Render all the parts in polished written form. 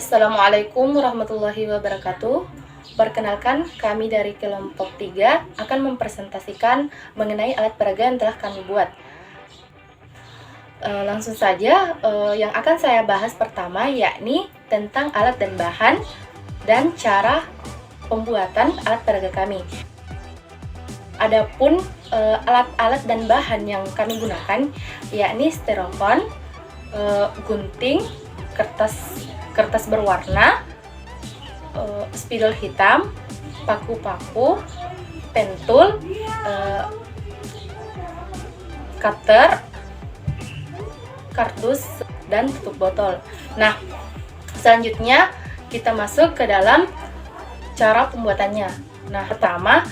Assalamualaikum warahmatullahi wabarakatuh. Perkenalkan, kami dari kelompok 3 akan mempresentasikan mengenai alat peraga yang telah kami buat. Langsung saja, yang akan saya bahas pertama yakni tentang alat dan bahan dan cara pembuatan alat peraga kami. Adapun alat-alat dan bahan yang kami gunakan yakni styrofoam, gunting, kertas berwarna, spidol hitam, paku-paku, pentul, cutter, kardus, dan tutup botol. Nah, selanjutnya kita masuk ke dalam cara pembuatannya. Nah, pertama,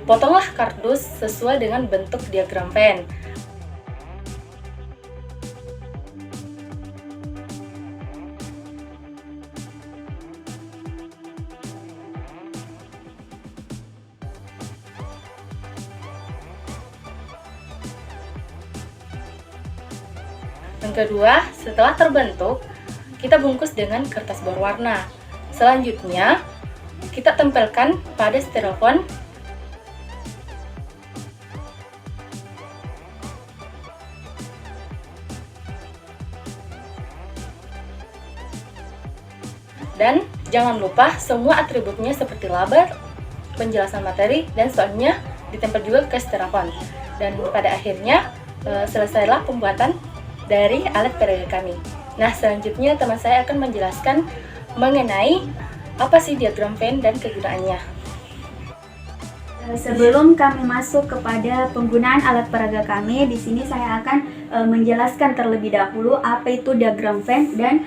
potonglah kardus sesuai dengan bentuk diagram Venn. Yang kedua, setelah terbentuk, kita bungkus dengan kertas berwarna. Selanjutnya, kita tempelkan pada styrofoam dan jangan lupa semua atributnya seperti label, penjelasan materi, dan soalnya ditempel juga ke styrofoam. Dan pada akhirnya selesailah pembuatan dari alat peraga kami. Nah, selanjutnya teman saya akan menjelaskan mengenai apa sih diagram Venn dan kegunaannya. Sebelum kami masuk kepada penggunaan alat peraga kami, di sini saya akan menjelaskan terlebih dahulu apa itu diagram Venn dan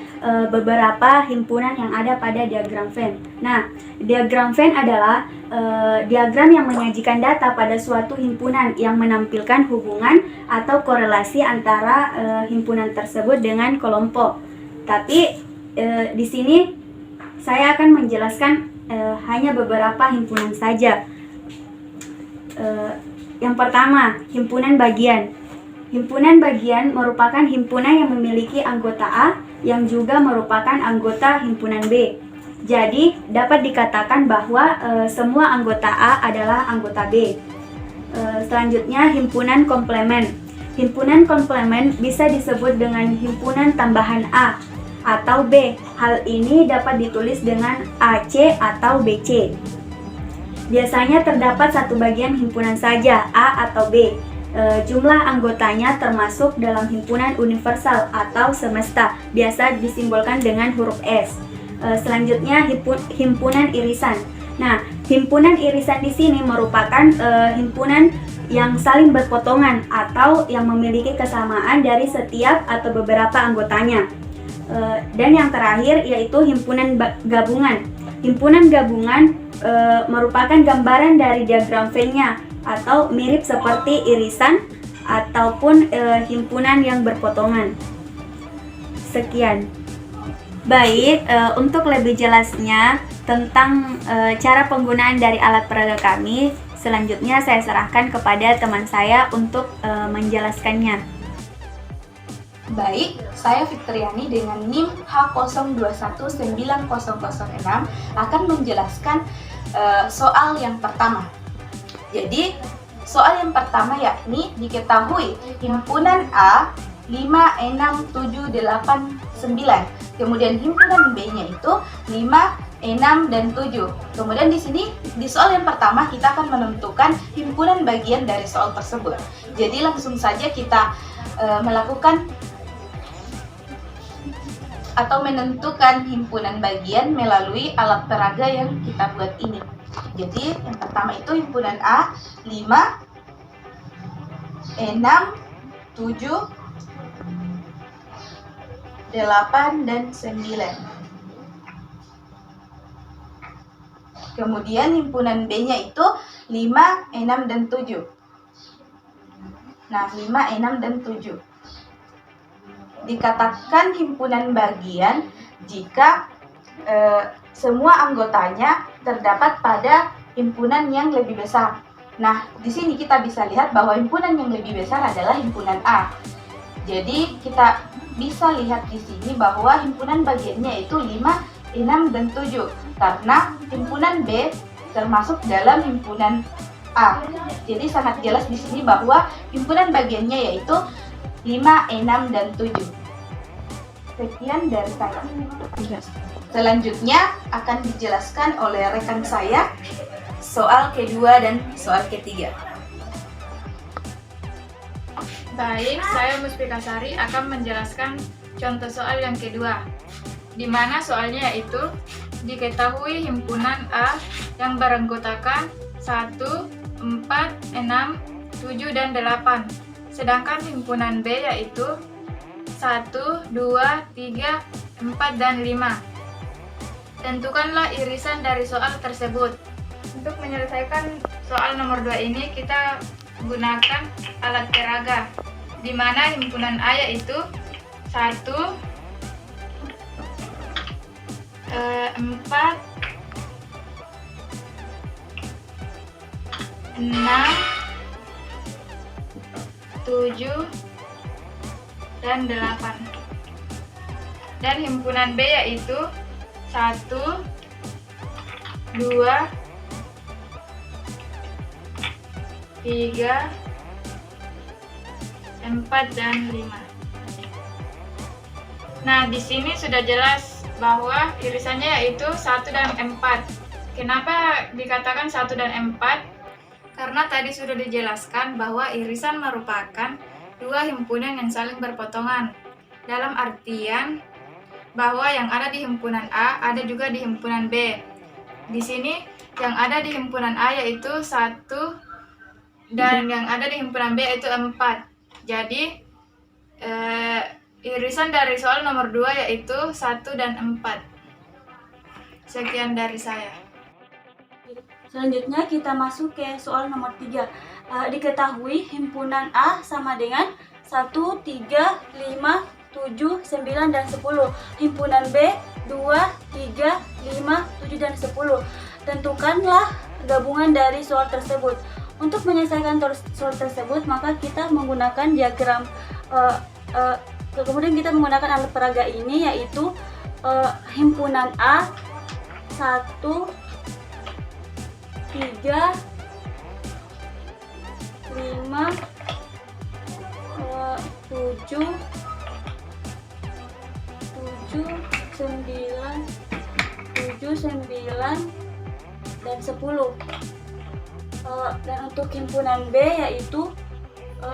beberapa himpunan yang ada pada diagram Venn. Nah, diagram Venn adalah diagram yang menyajikan data pada suatu himpunan yang menampilkan hubungan atau korelasi antara himpunan tersebut dengan kelompok. Tapi di sini saya akan menjelaskan hanya beberapa himpunan saja. Yang pertama, himpunan bagian. Himpunan bagian merupakan himpunan yang memiliki anggota A yang juga merupakan anggota himpunan B. Jadi, dapat dikatakan bahwa semua anggota A adalah anggota B. Selanjutnya, himpunan komplement. Himpunan komplement bisa disebut dengan himpunan tambahan A atau B. Hal ini dapat ditulis dengan AC atau BC. Biasanya terdapat satu bagian himpunan saja, A atau B. Jumlah anggotanya termasuk dalam himpunan universal atau semesta, biasa disimbolkan dengan huruf S. Selanjutnya, himpunan irisan. Nah, himpunan irisan di sini merupakan himpunan yang saling berpotongan atau yang memiliki kesamaan dari setiap atau beberapa anggotanya. Dan yang terakhir yaitu himpunan gabungan. Himpunan gabungan merupakan gambaran dari diagram Venn-nya atau mirip seperti irisan ataupun himpunan yang berpotongan. Sekian. Baik, untuk lebih jelasnya tentang cara penggunaan dari alat peraga kami, selanjutnya saya serahkan kepada teman saya untuk menjelaskannya. Baik, saya Fitriani dengan NIM H02190006 akan menjelaskan soal yang pertama. Jadi, soal yang pertama yakni diketahui himpunan A 5, 6, 7, 8, 9. Kemudian himpunan B-nya itu 5, 6, dan 7. Kemudian di sini di soal yang pertama kita akan menentukan himpunan bagian dari soal tersebut. Jadi langsung saja kita melakukan atau menentukan himpunan bagian melalui alat peraga yang kita buat ini. Jadi yang pertama itu himpunan A 5, 6, 7, 8, dan 9. Kemudian himpunan B-nya itu 5, 6, dan 7. Nah, 5, 6, dan 7. Dikatakan himpunan bagian jika semua anggotanya terdapat pada himpunan yang lebih besar. Nah, di sini kita bisa lihat bahwa himpunan yang lebih besar adalah himpunan A. Jadi kita bisa lihat di sini bahwa himpunan bagiannya itu 5, 6, dan 7. Karena himpunan B termasuk dalam himpunan A. Jadi sangat jelas di sini bahwa himpunan bagiannya yaitu 5, 6, dan 7. Sekian dari saya. Selanjutnya akan dijelaskan oleh rekan saya soal kedua dan soal ketiga. Baik, saya Muspika Sari akan menjelaskan contoh soal yang kedua, di mana soalnya yaitu diketahui himpunan A yang beranggotakan 1, 4, 6, 7, dan 8. Sedangkan himpunan B yaitu 1, 2, 3, 4, dan 5. Tentukanlah irisan dari soal tersebut. Untuk menyelesaikan soal nomor 2 ini kita gunakan alat peraga, di mana himpunan A yaitu 1, 4, 6, 7, dan 8. Dan himpunan B yaitu 1, 2, 3, 4, dan 5. Nah, di sini sudah jelas bahwa irisannya yaitu 1 dan 4. Kenapa dikatakan 1 dan 4? Karena tadi sudah dijelaskan bahwa irisan merupakan dua himpunan yang saling berpotongan. Dalam artian bahwa yang ada di himpunan A ada juga di himpunan B. Di sini yang ada di himpunan A yaitu 1 dan yang ada di himpunan B yaitu 4. Jadi irisan dari soal nomor 2 yaitu 1 dan 4. Sekian dari saya. Selanjutnya kita masuk ke soal nomor 3. Diketahui himpunan A sama dengan 1, 3, 5, 7, 9, dan 10. Himpunan B 2, 3, 5, 7, dan 10. Tentukanlah gabungan dari soal tersebut. Untuk menyelesaikan soal tersebut, maka kita menggunakan diagram, kemudian kita menggunakan alat peraga ini, yaitu himpunan A 1, 3, 5, 7, 9, dan 10. Dan untuk himpunan B yaitu 2.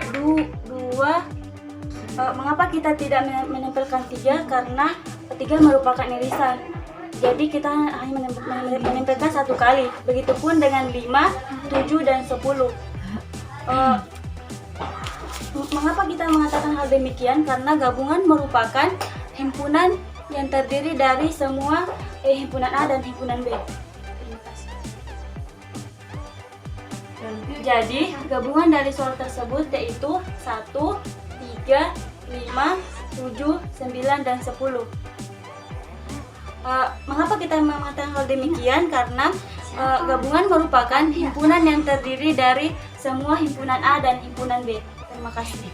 Mengapa kita tidak menempelkan 3? Karena 3 merupakan irisan. Jadi kita hanya menempelkan 1 kali. Begitupun dengan 5, 7, dan 10. Mengapa kita mengatakan hal demikian? Karena gabungan merupakan himpunan yang terdiri dari semua himpunan A dan himpunan B. Terima kasih. Jadi gabungan dari soal tersebut yaitu 1, 3, 5, 7, 9, dan 10. Mengapa kita mengatakan hal demikian? Karena gabungan merupakan himpunan yang terdiri dari semua himpunan A dan himpunan B. Terima kasih.